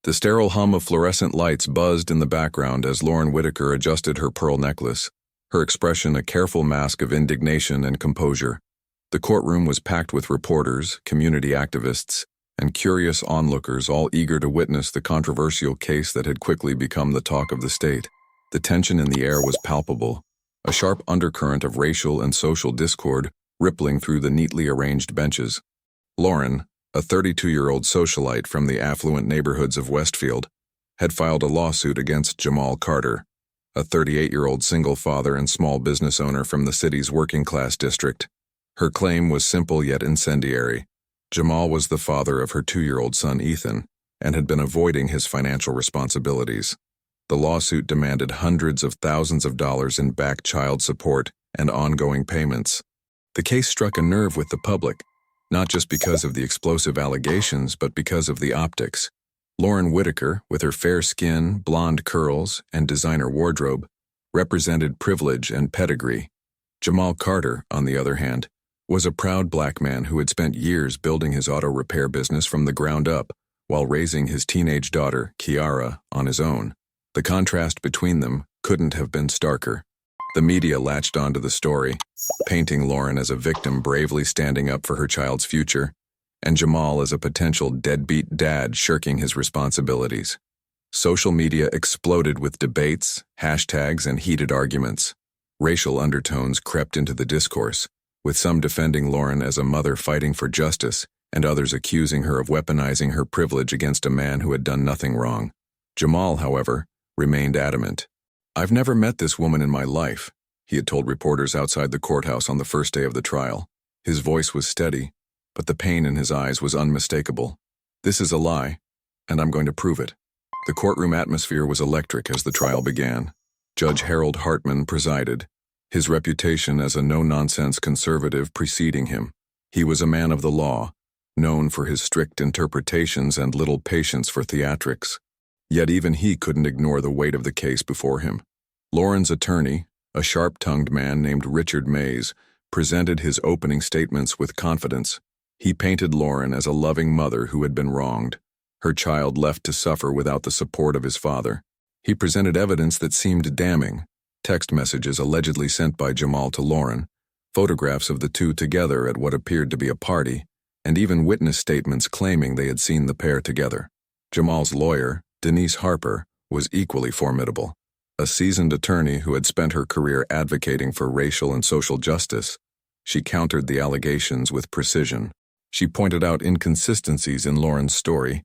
The sterile hum of fluorescent lights buzzed in the background as Lauren Whitaker adjusted her pearl necklace, her expression a careful mask of indignation and composure. The courtroom was packed with reporters, community activists, and curious onlookers, all eager to witness the controversial case that had quickly become the talk of the state. The tension in the air was palpable, a sharp undercurrent of racial and social discord rippling through the neatly arranged benches. Lauren, a 32-year-old socialite from the affluent neighborhoods of Westfield, had filed a lawsuit against Jamal Carter, a 38-year-old single father and small business owner from the city's working-class district. Her claim was simple yet incendiary. Jamal was the father of her 2-year-old son Ethan and had been avoiding his financial responsibilities. The lawsuit demanded hundreds of thousands of dollars in back child support and ongoing payments. The case struck a nerve with the public, not just because of the explosive allegations, but because of the optics. Lauren Whitaker, with her fair skin, blonde curls, and designer wardrobe, represented privilege and pedigree. Jamal Carter, on the other hand, was a proud black man who had spent years building his auto repair business from the ground up while raising his teenage daughter, Kiara, on his own. The contrast between them couldn't have been starker. The media latched onto the story, painting Lauren as a victim bravely standing up for her child's future, and Jamal as a potential deadbeat dad shirking his responsibilities. Social media exploded with debates, hashtags, and heated arguments. Racial undertones crept into the discourse, with some defending Lauren as a mother fighting for justice and others accusing her of weaponizing her privilege against a man who had done nothing wrong. Jamal, however, remained adamant. "I've never met this woman in my life," he had told reporters outside the courthouse on the first day of the trial. His voice was steady, but the pain in his eyes was unmistakable. "This is a lie, and I'm going to prove it." The courtroom atmosphere was electric as the trial began. Judge Harold Hartman presided, his reputation as a no-nonsense conservative preceding him. He was a man of the law, known for his strict interpretations and little patience for theatrics. Yet even he couldn't ignore the weight of the case before him. Lauren's attorney, a sharp-tongued man named Richard Mays, presented his opening statements with confidence. He painted Lauren as a loving mother who had been wronged, her child left to suffer without the support of his father. He presented evidence that seemed damning: text messages allegedly sent by Jamal to Lauren, photographs of the two together at what appeared to be a party, and even witness statements claiming they had seen the pair together. Jamal's lawyer, Denise Harper, was equally formidable. A seasoned attorney who had spent her career advocating for racial and social justice, she countered the allegations with precision. She pointed out inconsistencies in Lauren's story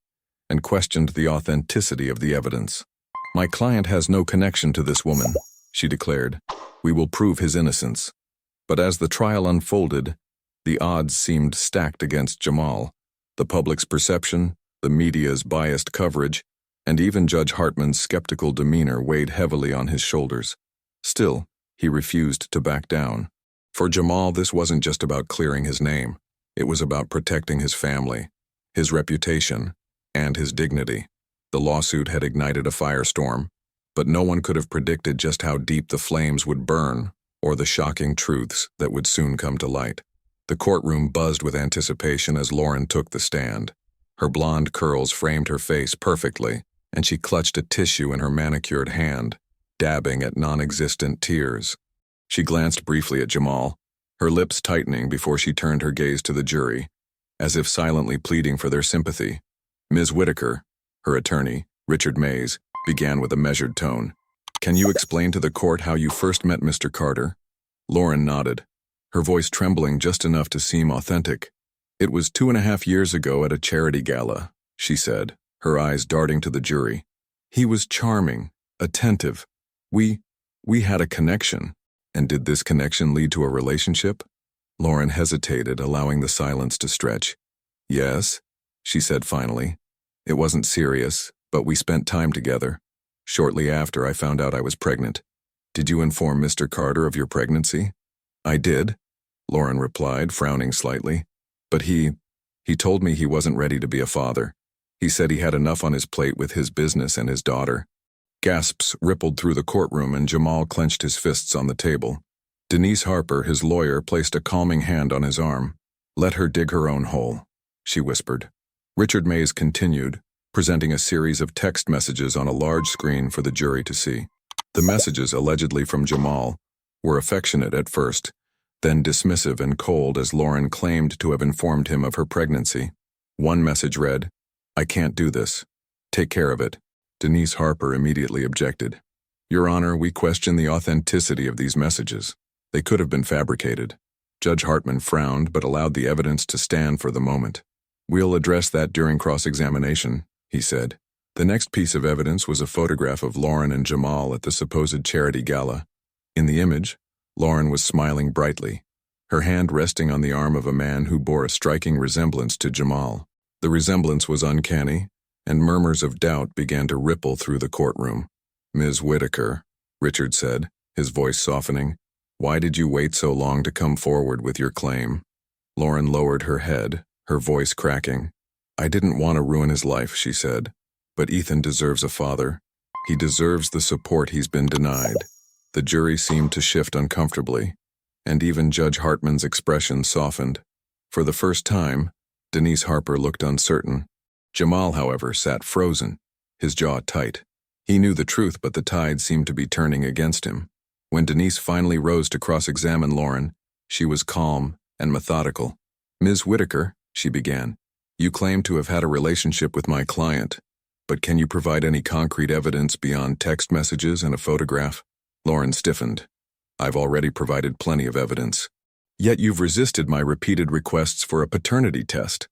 and questioned the authenticity of the evidence. "My client has no connection to this woman," she declared. "We will prove his innocence." But as the trial unfolded, the odds seemed stacked against Jamal. The public's perception, the media's biased coverage, and even Judge Hartman's skeptical demeanor weighed heavily on his shoulders. Still, he refused to back down. For Jamal, this wasn't just about clearing his name. It was about protecting his family, his reputation, and his dignity. The lawsuit had ignited a firestorm, but no one could have predicted just how deep the flames would burn or the shocking truths that would soon come to light. The courtroom buzzed with anticipation as Lauren took the stand. Her blonde curls framed her face perfectly, and she clutched a tissue in her manicured hand, dabbing at non-existent tears. She glanced briefly at Jamal, her lips tightening before she turned her gaze to the jury, as if silently pleading for their sympathy. Ms. Whitaker, her attorney, Richard Mays, began with a measured tone. "Can you explain to the court how you first met Mr. Carter?" Lauren nodded, her voice trembling just enough to seem authentic. "It was 2.5 years ago at a charity gala," she said, her eyes darting to the jury. "He was charming, attentive. We had a connection." "And did this connection lead to a relationship?" Lauren hesitated, allowing the silence to stretch. "Yes," she said finally. "It wasn't serious, but we spent time together. Shortly after, I found out I was pregnant. Did you inform Mr. Carter of your pregnancy?" "I did," Lauren replied, frowning slightly. "But he told me he wasn't ready to be a father. He said he had enough on his plate with his business and his daughter." Gasps rippled through the courtroom and Jamal clenched his fists on the table. Denise Harper, his lawyer, placed a calming hand on his arm. "Let her dig her own hole," she whispered. Richard Mays continued, presenting a series of text messages on a large screen for the jury to see. The messages, allegedly from Jamal, were affectionate at first, then dismissive and cold as Lauren claimed to have informed him of her pregnancy. One message read, "I can't do this. Take care of it." Denise Harper immediately objected. "Your Honor, we question the authenticity of these messages. They could have been fabricated." Judge Hartman frowned but allowed the evidence to stand for the moment. "We'll address that during cross-examination," he said. The next piece of evidence was a photograph of Lauren and Jamal at the supposed charity gala. In the image, Lauren was smiling brightly, her hand resting on the arm of a man who bore a striking resemblance to Jamal. The resemblance was uncanny, and murmurs of doubt began to ripple through the courtroom. "Ms. Whitaker," Richard said, his voice softening, "why did you wait so long to come forward with your claim?" Lauren lowered her head, her voice cracking. "I didn't want to ruin his life," she said, "but Ethan deserves a father. He deserves the support he's been denied." The jury seemed to shift uncomfortably, and even Judge Hartman's expression softened. For the first time, Denise Harper looked uncertain. Jamal, however, sat frozen, his jaw tight. He knew the truth, but the tide seemed to be turning against him. When Denise finally rose to cross-examine Lauren, she was calm and methodical. "Ms. Whitaker," she began, "you claim to have had a relationship with my client, but can you provide any concrete evidence beyond text messages and a photograph?" Lauren stiffened. "I've already provided plenty of evidence. Yet you've resisted my repeated requests for a paternity test,"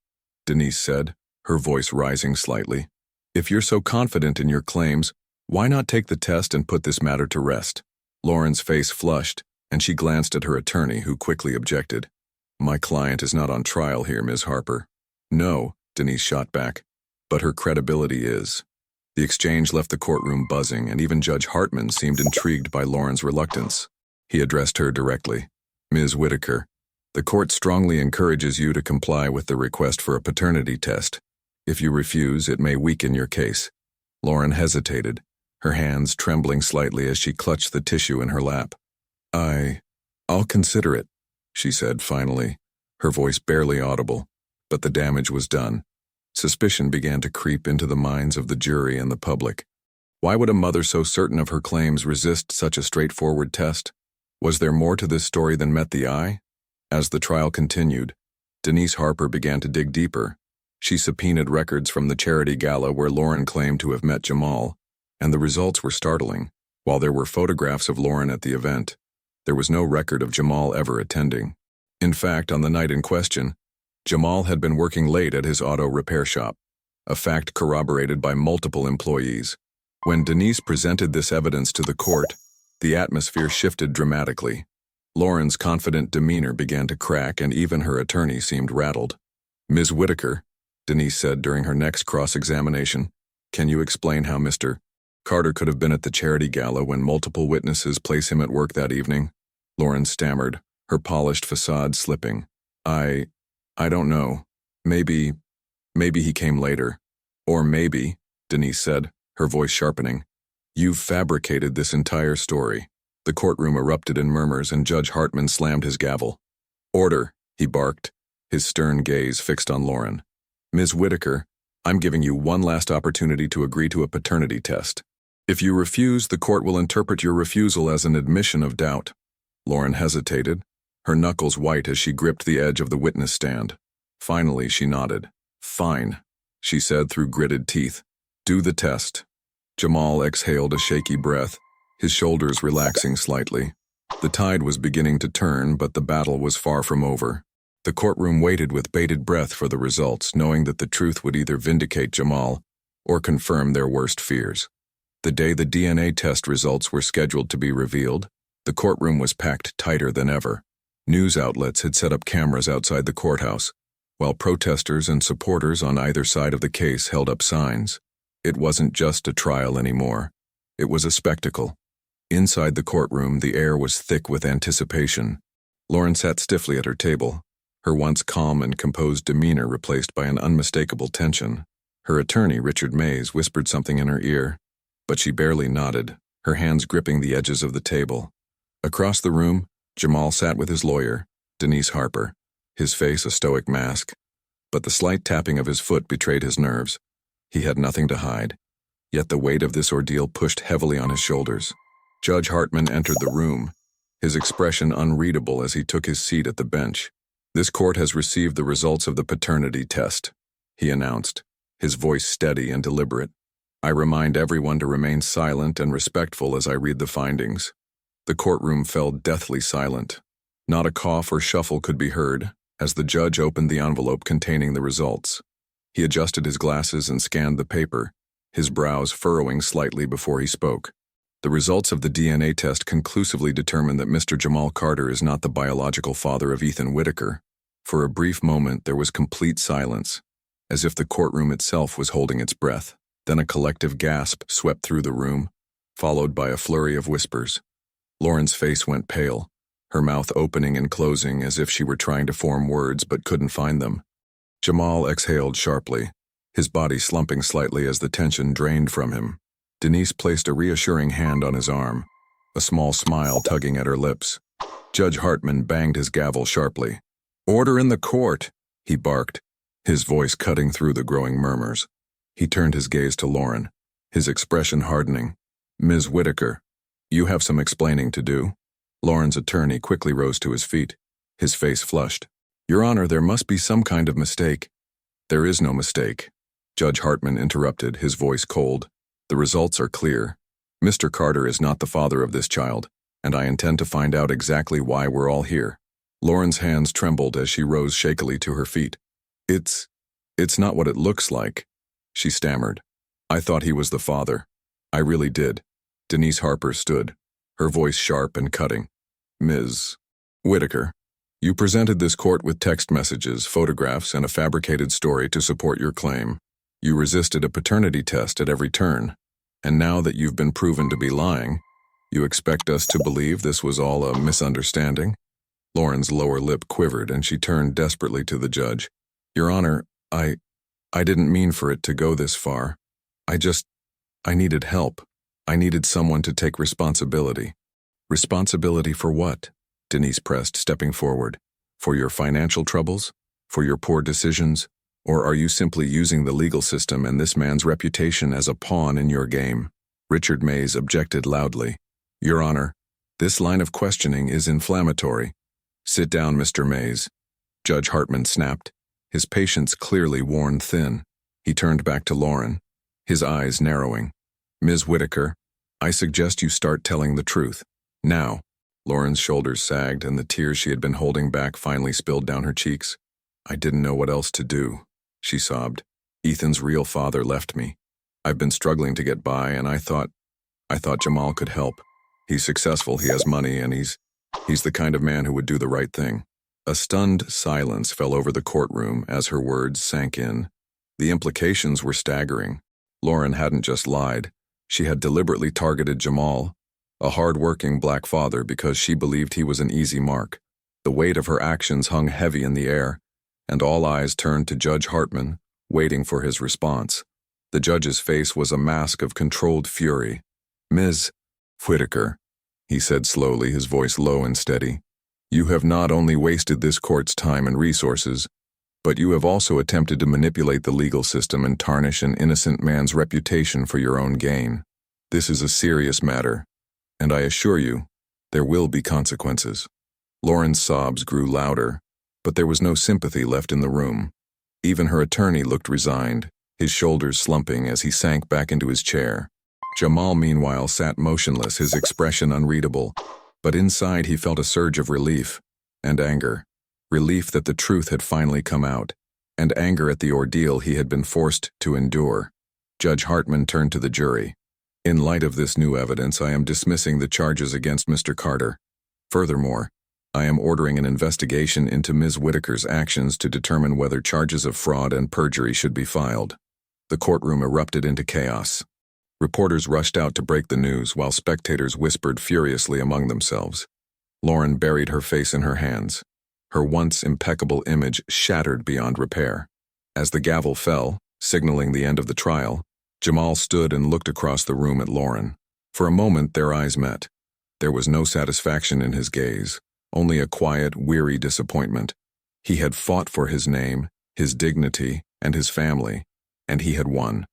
Denise said, her voice rising slightly. "If you're so confident in your claims, why not take the test and put this matter to rest?" Lauren's face flushed, and she glanced at her attorney, who quickly objected. "My client is not on trial here, Ms. Harper." "No," Denise shot back, "but her credibility is." The exchange left the courtroom buzzing, and even Judge Hartman seemed intrigued by Lauren's reluctance. He addressed her directly. "Ms. Whitaker, the court strongly encourages you to comply with the request for a paternity test. If you refuse, it may weaken your case." Lauren hesitated, her hands trembling slightly as she clutched the tissue in her lap. I'll consider it," she said finally, her voice barely audible, but the damage was done. Suspicion began to creep into the minds of the jury and the public. Why would a mother so certain of her claims resist such a straightforward test? Was there more to this story than met the eye? As the trial continued, Denise Harper began to dig deeper. She subpoenaed records from the charity gala where Lauren claimed to have met Jamal, and the results were startling. While there were photographs of Lauren at the event, there was no record of Jamal ever attending. In fact, on the night in question, Jamal had been working late at his auto repair shop, a fact corroborated by multiple employees. When Denise presented this evidence to the court, the atmosphere shifted dramatically. Lauren's confident demeanor began to crack, and even her attorney seemed rattled. "Ms. Whitaker," Denise said during her next cross-examination, "can you explain how Mr. Carter could have been at the charity gala when multiple witnesses place him at work that evening?" Lauren stammered, her polished facade slipping. I don't know. Maybe he came later. Or maybe," Denise said, her voice sharpening, "you've fabricated this entire story." The courtroom erupted in murmurs, and Judge Hartman slammed his gavel. "Order," he barked, his stern gaze fixed on Lauren. "Ms. Whitaker, I'm giving you one last opportunity to agree to a paternity test. If you refuse, the court will interpret your refusal as an admission of doubt." Lauren hesitated, her knuckles white as she gripped the edge of the witness stand. Finally, she nodded. "Fine," she said through gritted teeth. "Do the test." Jamal exhaled a shaky breath, his shoulders relaxing slightly. The tide was beginning to turn, but the battle was far from over. The courtroom waited with bated breath for the results, knowing that the truth would either vindicate Jamal or confirm their worst fears. The day the DNA test results were scheduled to be revealed, the courtroom was packed tighter than ever. News outlets had set up cameras outside the courthouse, while protesters and supporters on either side of the case held up signs. It wasn't just a trial anymore. It was a spectacle. Inside the courtroom, the air was thick with anticipation. Lauren sat stiffly at her table, her once calm and composed demeanor replaced by an unmistakable tension. Her attorney, Richard Mays, whispered something in her ear, but she barely nodded, her hands gripping the edges of the table. Across the room, Jamal sat with his lawyer, Denise Harper, his face a stoic mask, but the slight tapping of his foot betrayed his nerves. He had nothing to hide, yet the weight of this ordeal pushed heavily on his shoulders. Judge Hartman entered the room, his expression unreadable as he took his seat at the bench. "This court has received the results of the paternity test," he announced, his voice steady and deliberate. "I remind everyone to remain silent and respectful as I read the findings." The courtroom fell deathly silent. Not a cough or shuffle could be heard as the judge opened the envelope containing the results. He adjusted his glasses and scanned the paper, his brows furrowing slightly before he spoke. "The results of the DNA test conclusively determined that Mr. Jamal Carter is not the biological father of Ethan Whitaker." For a brief moment there was complete silence, as if the courtroom itself was holding its breath. Then a collective gasp swept through the room, followed by a flurry of whispers. Lauren's face went pale, her mouth opening and closing as if she were trying to form words but couldn't find them. Jamal exhaled sharply, his body slumping slightly as the tension drained from him. Denise placed a reassuring hand on his arm, a small smile tugging at her lips. Judge Hartman banged his gavel sharply. "Order in the court," he barked, his voice cutting through the growing murmurs. He turned his gaze to Lauren, his expression hardening. "Ms. Whitaker, you have some explaining to do." Lauren's attorney quickly rose to his feet, his face flushed. "Your Honor, there must be some kind of mistake." "There is no mistake," Judge Hartman interrupted, his voice cold. "The results are clear. Mr. Carter is not the father of this child, and I intend to find out exactly why we're all here." Lauren's hands trembled as she rose shakily to her feet. It's not what it looks like," she stammered. "I thought he was the father. I really did." Denise Harper stood, her voice sharp and cutting. "Ms. Whitaker, you presented this court with text messages, photographs, and a fabricated story to support your claim. You resisted a paternity test at every turn, and now that you've been proven to be lying, you expect us to believe this was all a misunderstanding?" Lauren's lower lip quivered and she turned desperately to the judge. "Your Honor, I didn't mean for it to go this far. I needed help. I needed someone to take responsibility." "Responsibility for what?" Denise pressed, stepping forward. "For your financial troubles? For your poor decisions? Or are you simply using the legal system and this man's reputation as a pawn in your game?" Richard Mays objected loudly. "Your Honor, this line of questioning is inflammatory." "Sit down, Mr. Mays," Judge Hartman snapped, his patience clearly worn thin. He turned back to Lauren, his eyes narrowing. "Ms. Whitaker, I suggest you start telling the truth. Now." Lauren's shoulders sagged and the tears she had been holding back finally spilled down her cheeks. "I didn't know what else to do," she sobbed. "Ethan's real father left me. I've been struggling to get by, and I thought Jamal could help. He's successful, he has money, and he's the kind of man who would do the right thing." A stunned silence fell over the courtroom as her words sank in. The implications were staggering. Lauren hadn't just lied. She had deliberately targeted Jamal, a hard-working black father, because she believed he was an easy mark. The weight of her actions hung heavy in the air, and all eyes turned to Judge Hartman, waiting for his response. The judge's face was a mask of controlled fury. "Ms. Whitaker," he said slowly, his voice low and steady, "you have not only wasted this court's time and resources, but you have also attempted to manipulate the legal system and tarnish an innocent man's reputation for your own gain. This is a serious matter, and I assure you, there will be consequences." Lauren's sobs grew louder, but there was no sympathy left in the room. Even her attorney looked resigned, his shoulders slumping as he sank back into his chair. Jamal, meanwhile, sat motionless, his expression unreadable, but inside he felt a surge of relief and anger. Relief that the truth had finally come out, and anger at the ordeal he had been forced to endure. Judge Hartman turned to the jury. "In light of this new evidence, I am dismissing the charges against Mr. Carter. Furthermore, I am ordering an investigation into Ms. Whitaker's actions to determine whether charges of fraud and perjury should be filed." The courtroom erupted into chaos. Reporters rushed out to break the news while spectators whispered furiously among themselves. Lauren buried her face in her hands, her once impeccable image shattered beyond repair. As the gavel fell, signaling the end of the trial, Jamal stood and looked across the room at Lauren. For a moment their eyes met. There was no satisfaction in his gaze, only a quiet, weary disappointment. He had fought for his name, his dignity, and his family, and he had won.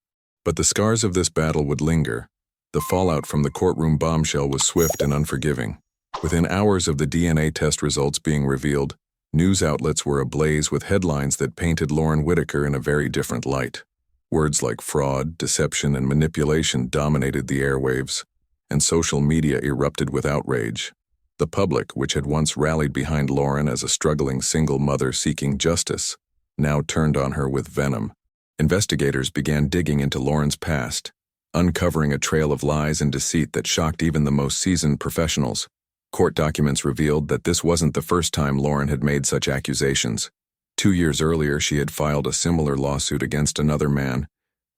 But the scars of this battle would linger. The fallout from the courtroom bombshell was swift and unforgiving. Within hours of the DNA test results being revealed, news outlets were ablaze with headlines that painted Lauren Whitaker in a very different light. Words like fraud, deception, and manipulation dominated the airwaves, and social media erupted with outrage. The public, which had once rallied behind Lauren as a struggling single mother seeking justice, now turned on her with venom. Investigators began digging into Lauren's past, uncovering a trail of lies and deceit that shocked even the most seasoned professionals. Court documents revealed that this wasn't the first time Lauren had made such accusations. 2 years earlier, she had filed a similar lawsuit against another man,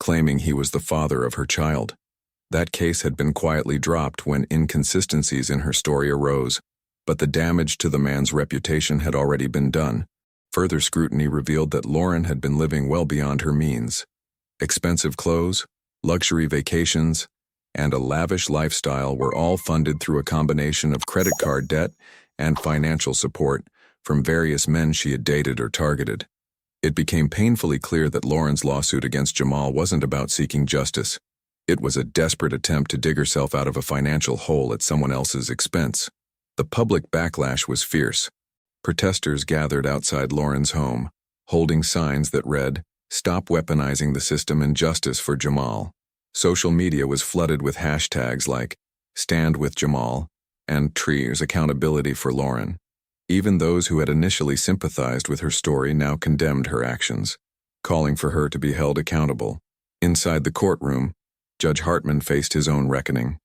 claiming he was the father of her child. That case had been quietly dropped when inconsistencies in her story arose, but the damage to the man's reputation had already been done. Further scrutiny revealed that Lauren had been living well beyond her means. Expensive clothes, luxury vacations, and a lavish lifestyle were all funded through a combination of credit card debt and financial support from various men she had dated or targeted. It became painfully clear that Lauren's lawsuit against Jamal wasn't about seeking justice. It was a desperate attempt to dig herself out of a financial hole at someone else's expense. The public backlash was fierce. Protesters gathered outside Lauren's home, holding signs that read, "Stop weaponizing the system and justice for Jamal." Social media was flooded with hashtags like "Stand with Jamal" and "Trees Accountability for Lauren." Even those who had initially sympathized with her story now condemned her actions, calling for her to be held accountable. Inside the courtroom, Judge Hartman faced his own reckoning.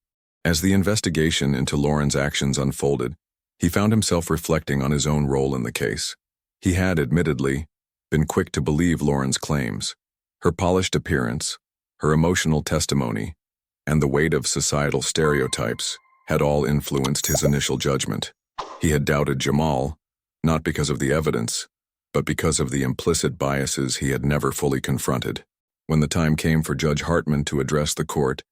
As the investigation into Lauren's actions unfolded, he found himself reflecting on his own role in the case. He had, admittedly, been quick to believe Lauren's claims. Her polished appearance, her emotional testimony, and the weight of societal stereotypes had all influenced his initial judgment. He had doubted Jamal, not because of the evidence, but because of the implicit biases he had never fully confronted. When the time came for Judge Hartman to address the court,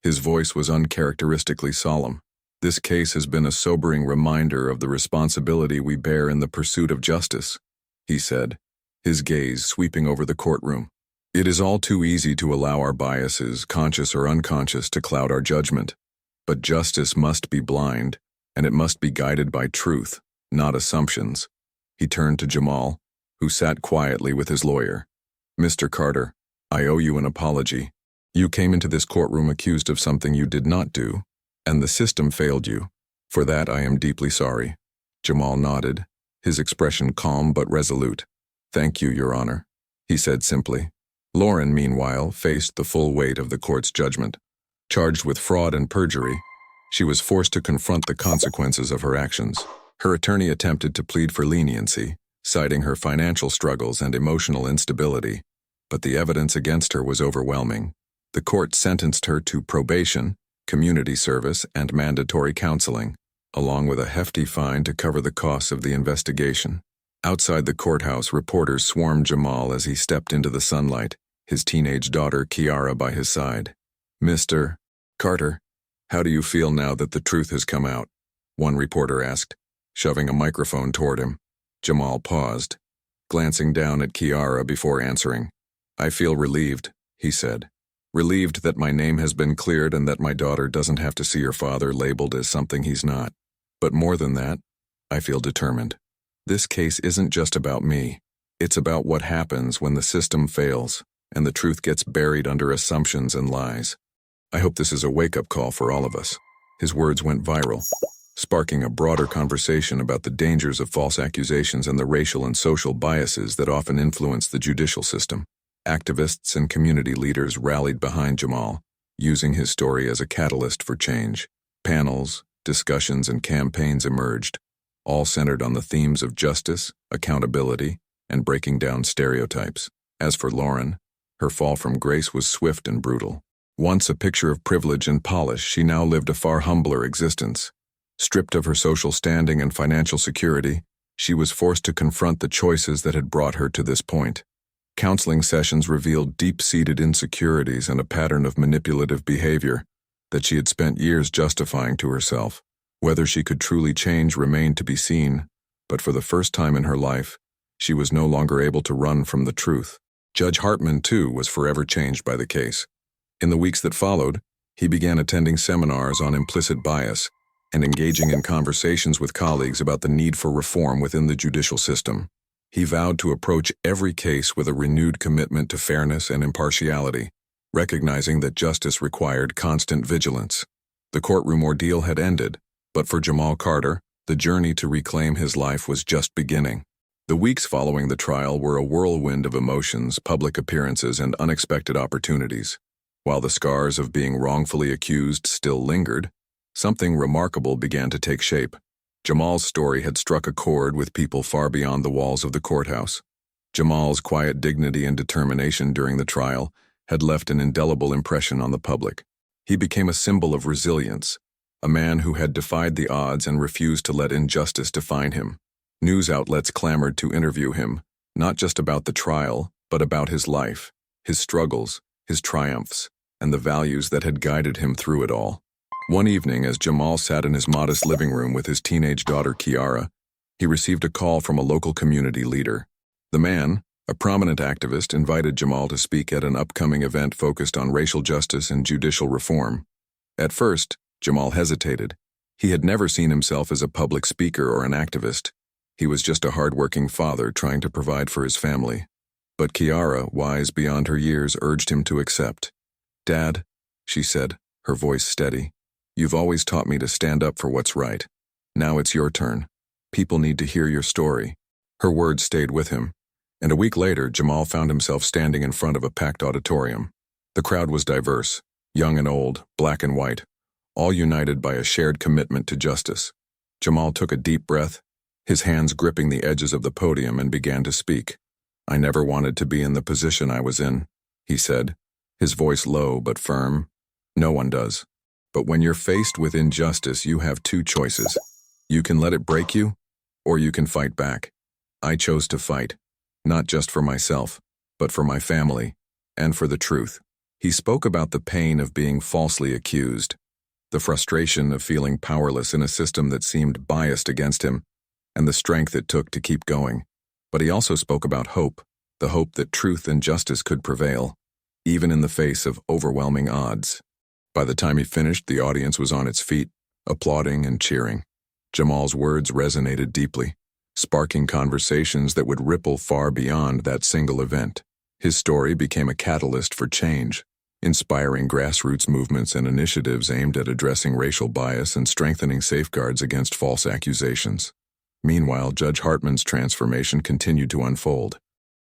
his voice was uncharacteristically solemn. "This case has been a sobering reminder of the responsibility we bear in the pursuit of justice," he said, his gaze sweeping over the courtroom. "It is all too easy to allow our biases, conscious or unconscious, to cloud our judgment. But justice must be blind, and it must be guided by truth, not assumptions." He turned to Jamal, who sat quietly with his lawyer. "Mr. Carter, I owe you an apology. You came into this courtroom accused of something you did not do, and the system failed you. For that I am deeply sorry." Jamal nodded, his expression calm but resolute. "Thank you, Your Honor," he said simply. Lauren, meanwhile, faced the full weight of the court's judgment. Charged with fraud and perjury, she was forced to confront the consequences of her actions. Her attorney attempted to plead for leniency, citing her financial struggles and emotional instability, but the evidence against her was overwhelming. The court sentenced her to probation, community service, and mandatory counseling, along with a hefty fine to cover the costs of the investigation. Outside the courthouse, reporters swarmed Jamal as he stepped into the sunlight, his teenage daughter Kiara by his side. "Mr. Carter, how do you feel now that the truth has come out?" one reporter asked, shoving a microphone toward him. Jamal paused, glancing down at Kiara before answering. "I feel relieved," he said. "Relieved that my name has been cleared and that my daughter doesn't have to see her father labeled as something he's not. But more than that, I feel determined. This case isn't just about me. It's about what happens when the system fails and the truth gets buried under assumptions and lies. I hope this is a wake-up call for all of us." His words went viral, sparking a broader conversation about the dangers of false accusations and the racial and social biases that often influence the judicial system. Activists and community leaders rallied behind Jamal, using his story as a catalyst for change. Panels, discussions, and campaigns emerged, all centered on the themes of justice, accountability, and breaking down stereotypes. As for Lauren, her fall from grace was swift and brutal. Once a picture of privilege and polish, she now lived a far humbler existence. Stripped of her social standing and financial security, she was forced to confront the choices that had brought her to this point. Counseling sessions revealed deep-seated insecurities and a pattern of manipulative behavior that she had spent years justifying to herself. Whether she could truly change remained to be seen, but for the first time in her life, she was no longer able to run from the truth. Judge Hartman, too, was forever changed by the case. In the weeks that followed, he began attending seminars on implicit bias and engaging in conversations with colleagues about the need for reform within the judicial system. He vowed to approach every case with a renewed commitment to fairness and impartiality, recognizing that justice required constant vigilance. The courtroom ordeal had ended, but for Jamal Carter, the journey to reclaim his life was just beginning. The weeks following the trial were a whirlwind of emotions, public appearances, and unexpected opportunities. While the scars of being wrongfully accused still lingered, something remarkable began to take shape. Jamal's story had struck a chord with people far beyond the walls of the courthouse. Jamal's quiet dignity and determination during the trial had left an indelible impression on the public. He became a symbol of resilience, a man who had defied the odds and refused to let injustice define him. News outlets clamored to interview him, not just about the trial, but about his life, his struggles, his triumphs, and the values that had guided him through it all. One evening, as Jamal sat in his modest living room with his teenage daughter Kiara, he received a call from a local community leader. The man, a prominent activist, invited Jamal to speak at an upcoming event focused on racial justice and judicial reform. At first, Jamal hesitated. He had never seen himself as a public speaker or an activist. He was just a hardworking father trying to provide for his family. But Kiara, wise beyond her years, urged him to accept. "Dad," she said, her voice steady, "you've always taught me to stand up for what's right. Now it's your turn. People need to hear your story." Her words stayed with him, and a week later, Jamal found himself standing in front of a packed auditorium. The crowd was diverse, young and old, black and white, all united by a shared commitment to justice. Jamal took a deep breath, his hands gripping the edges of the podium, and began to speak. "I never wanted to be in the position I was in," he said, his voice low but firm. "No one does. But when you're faced with injustice, you have two choices. You can let it break you, or you can fight back. I chose to fight, not just for myself, but for my family, and for the truth." He spoke about the pain of being falsely accused, the frustration of feeling powerless in a system that seemed biased against him, and the strength it took to keep going. But he also spoke about hope, the hope that truth and justice could prevail, even in the face of overwhelming odds. By the time he finished, the audience was on its feet, applauding and cheering. Jamal's words resonated deeply, sparking conversations that would ripple far beyond that single event. His story became a catalyst for change, inspiring grassroots movements and initiatives aimed at addressing racial bias and strengthening safeguards against false accusations. Meanwhile, Judge Hartman's transformation continued to unfold.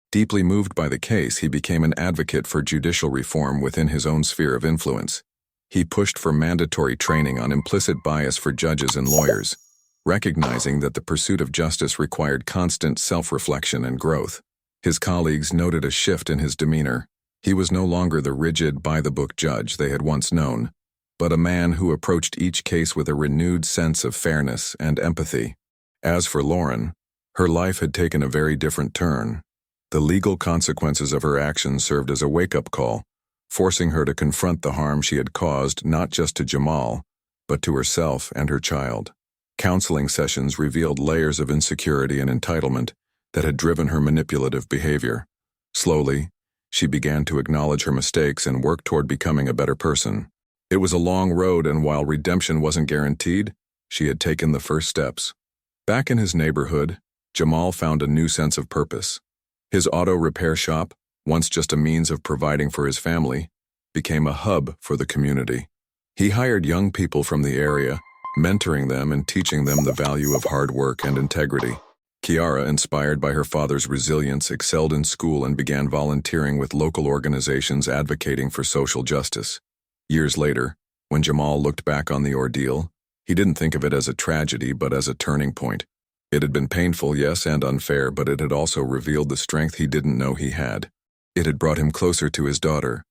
Deeply moved by the case, he became an advocate for judicial reform within his own sphere of influence. He pushed for mandatory training on implicit bias for judges and lawyers, recognizing that the pursuit of justice required constant self-reflection and growth. His colleagues noted a shift in his demeanor. He was no longer the rigid, by-the-book judge they had once known, but a man who approached each case with a renewed sense of fairness and empathy. As for Lauren, her life had taken a very different turn. The legal consequences of her actions served as a wake-up call, forcing her to confront the harm she had caused not just to Jamal, but to herself and her child. Counseling sessions revealed layers of insecurity and entitlement that had driven her manipulative behavior. Slowly, she began to acknowledge her mistakes and work toward becoming a better person. It was a long road, and while redemption wasn't guaranteed, she had taken the first steps. Back in his neighborhood, Jamal found a new sense of purpose. His auto repair shop, once just a means of providing for his family, became a hub for the community. He hired young people from the area, mentoring them and teaching them the value of hard work and integrity. Kiara, inspired by her father's resilience, excelled in school and began volunteering with local organizations advocating for social justice. Years later, when Jamal looked back on the ordeal, he didn't think of it as a tragedy but as a turning point. It had been painful, yes, and unfair, but it had also revealed the strength he didn't know he had. It had brought him closer to his daughter,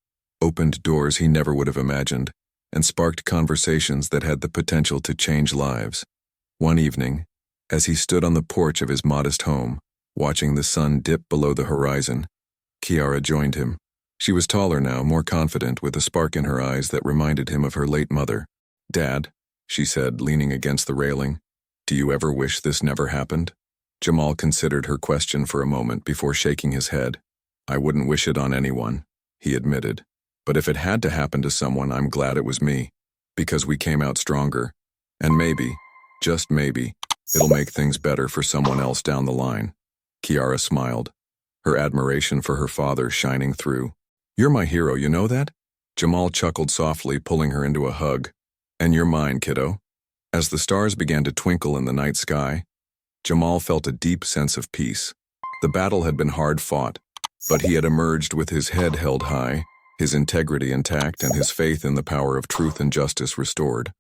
opened doors he never would have imagined, and sparked conversations that had the potential to change lives. One evening, as he stood on the porch of his modest home, watching the sun dip below the horizon, Kiara joined him. She was taller now, more confident, with a spark in her eyes that reminded him of her late mother. "Dad," she said, leaning against the railing, "do you ever wish this never happened?" Jamal considered her question for a moment before shaking his head. "I wouldn't wish it on anyone," he admitted. But if it had to happen to someone, I'm glad it was me, because we came out stronger. And maybe, just maybe, it'll make things better for someone else down the line." Kiara smiled, her admiration for her father shining through. "You're my hero, you know that?" Jamal chuckled softly, pulling her into a hug. "And you're mine, kiddo." As the stars began to twinkle in the night sky, Jamal felt a deep sense of peace. The battle had been hard fought, but he had emerged with his head held high, his integrity intact, and his faith in the power of truth and justice restored.